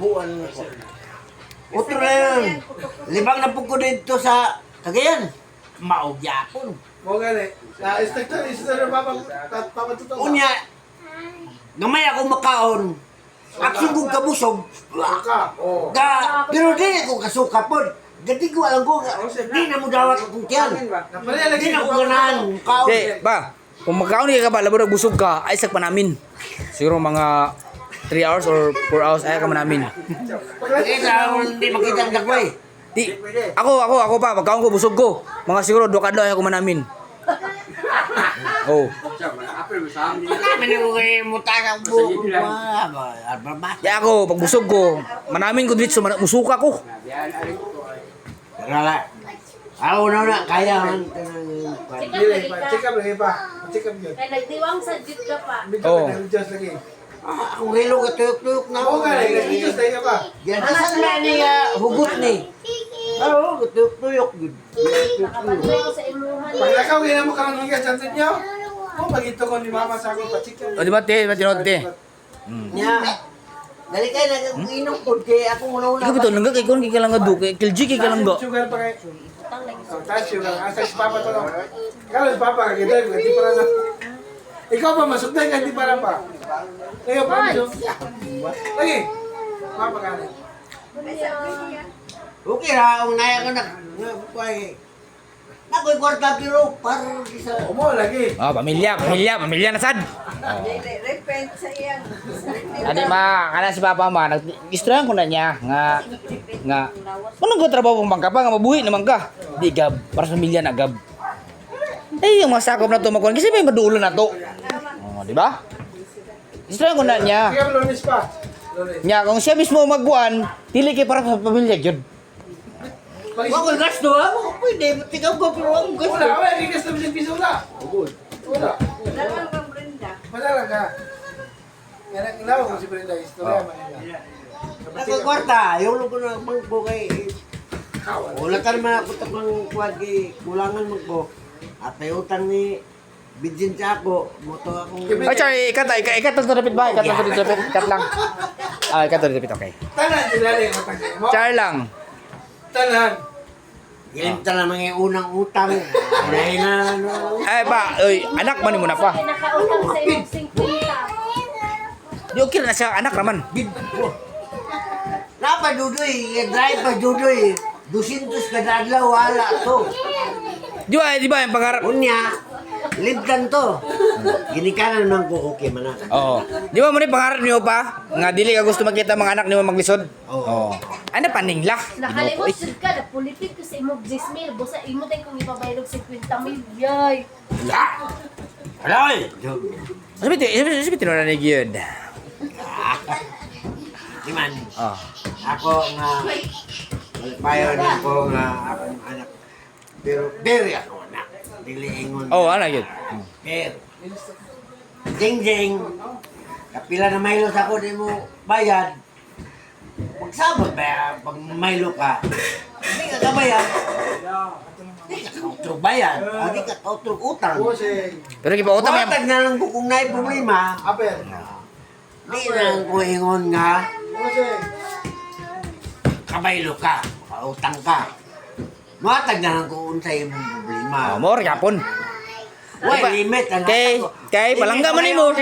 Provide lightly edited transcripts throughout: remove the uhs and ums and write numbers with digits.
buwan ko. Otro na yun. Libang na po ko dito sa Cagayan. Maugyapon. Mo gani. Instructor na papatuto. Unya, gamay ako makaon. Aksyon kong kabusog. Ka. Oh. Pero di ako kasuka po. Gati ko alam ko, di na mo dawat akong tiyan. Di na ako ganahan. Kaon. Di, ba? Kung magkaon ka ba, labo busog ka, ay sak pa namin. Siguro mga 3 hours or 4 hours ay ka man namin. Kaya hindi makita ang dakway. Di, ako pa, magkaon ko, busog ko. Mga siguro 2 kadlaw ay ako man namin. Oh. Naman ako kayo mutang ang buko. Ya ako, pag busog ko, manamin ko dito, musuka ko. Rala. Ako na, kaya man. Check up lagi pa. Check up yun. Kaya nagdiwang sa jeep ka pa. Oh. Just lagi. Ako hilo ka tuyok-tuyok na. Mo gani, nag-just lagi pa. Yan saan na niya hugot ni. Oo, tuyok-tuyok. Nakapagay ko sa imuhan. Pag nakaw gina mo karang higas chanted niyo. Oh, magito ko ni mama sa ako pa check up. O di ba, te? Tinod, te? Nya. Dali kayo nag-inom ko kay ako muna-una. Ikaw ito, langga, kay kung kay kalangga do, kay kilji kay kalangga. Sugar pa kay. Taas sugar. Asa si papa to. Kalau si papa kita ganti para na. Ikaw pa masugday ganti para pa. Ayo pa. Lagi. Papa kani. Okay ra, ang naya ko na. Nakoy kwarta pero par sa Omo lagi. Oh, pamilya na sad. Repent sa iyang. Adi ma, kana si papa ma, nag-istoryan ko na niya nga ano ko trabaho pang bangka pa nga mabuhi naman ka. Di gab, para sa pamilya na gab. Eh, yung masakop na to makuha, kasi may madulo na to. Oh, di ba? Istoryan ko na niya. Kaya lunes pa. Lunes. Nya, kung siya mismo magbuan, dili kay para sa pamilya gyud. Ako gasto ha? Pwede, tingnan ko pero ako gasto. Wala, wala, higas na bilang piso wala. Wala. Dalawang kang Brenda. Madala ka. Yan ang ilaw ko si Brenda, istorya Manila. Nakoy kwarta, yung lugo na magbo kay wala ka naman ako tapang kuwag kulangan magbo. At may utang ni Bidjin sa ako, moto akong... Ay, sorry, ikat to repeat ba? Ikat to repeat, ikat lang. Ah, ikat to repeat, okay. Tanan, dilali ang matangin mo. Char lang. Tanan. Ilimta na mga unang utang. Dahil na ano. Ay ba, oy, anak man mo na pa. Nakautang sa iyong 50. Di okay na siya, anak naman. Napa dudoy, drive pa dudoy. 200 kada adlaw wala to. Di ba yung pangarap? Unya, libdan to. Ginikanan man ko okay man na. Oo. Di ba mo ni pangarap niyo pa? Nga dili ka gusto makita mga anak niyo maglisod? Oo. Ano paningla? Nakalimot sud ka na politik ko sa imong 10,000. Busa imo tay kung ipabayad og 50,000. Yay. Wala. Wala eh. Sabi tinura ni gyud. Iman. Oh. Ako nga payo na ko nga akong anak. Pero very ako anak. Dili ingon. Oh, ano gyud? Pero jing kapila na maylo sa ako di mo bayad. Magsabot ba pag maylo ka? Hindi ka kabayad. Hindi ka kautog bayad. Hindi ka kautog utang. Pusing. Pero gipautang mo. Matag na lang ko kung naay problema. Aper. Di na lang ko ingon nga Pusing. kabaylo ka. Kautang ka. Matag na lang ko unsay imong problema. Oh, more kapon. Why limit ang Kay palangga man nimo.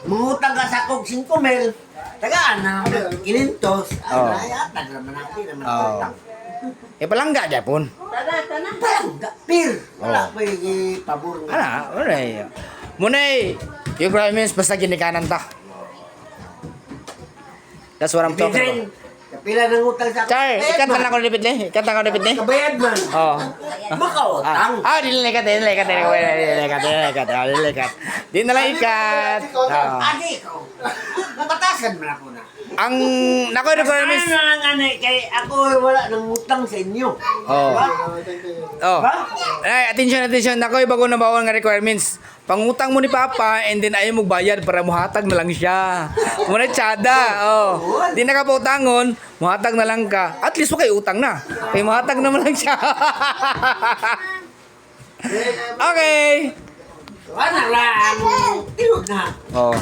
Mangutang ka sa kog 5,000. Tagaan na 500. Oh. Ay, atag naman natin naman Oh. utang. Eh palangga japon. Tana. Palangga, pir. Wala Oh. pa yung pabor nga. Ano eh. Munay, yung promise basta ginikanan ta. That's what I'm talking about. Kapila ng utang sa Char, ikat na ako repeat ni. Ikat na ako repeat ni. Kabayad man. Oh. Makautang. Dili na ikat. Di na lang ikat. Adi ko. Mabatasan man ako na. Ang nako requirements. Ano lang ano kay ako wala nang utang sa inyo. Oh. Diba? Oh. Ba? Ay, attention. Nako bago na bawal nga requirements. Pangutang mo ni Papa and then ayaw mo bayad para muhatag na lang siya. Muna tsada. Oh. Di na ka pa utangon, muhatag na lang ka. At least mo kayo utang na. Kaya muhatag naman lang siya. Okay. Ano lang tilog na. Oh.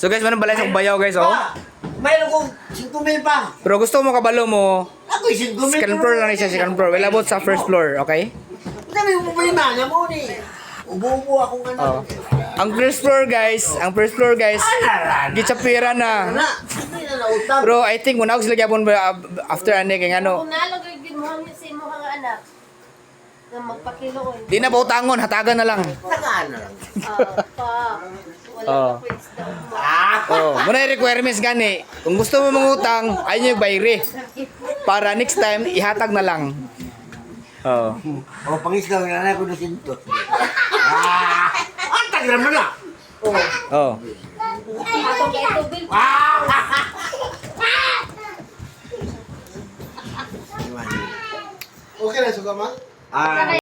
So guys, manong balay sa bayaw guys, oh. mayroon kong 5,000 pa. Pero gusto mo kabalo mo, Ako'y 5,000. second floor lang siya, second floor. Well, about sa first floor, okay? Sabi mo problema nga mo ni. Ubo-ubo akong Oh. ano. Ang first floor guys, gitsapira na. Ana, hindi na nautang. Pero I think muna ako sila gyapon after ani kay ano, Kung nalagay din mo hangin sa imo nga anak na magpakilo oy. di na bautangon, hatagan na lang. Saka na lang. Wala Oh. ka pwede daw mo. Oh, muna yung requirements gani. Kung gusto mo mangutang, ayun yung bayri. Para next time ihatag na lang. Oh. O, pangislaw na na ko na sinto. Ang tagal mo na. Oh. Atong ito bill. Okay na, suka ma? Ah,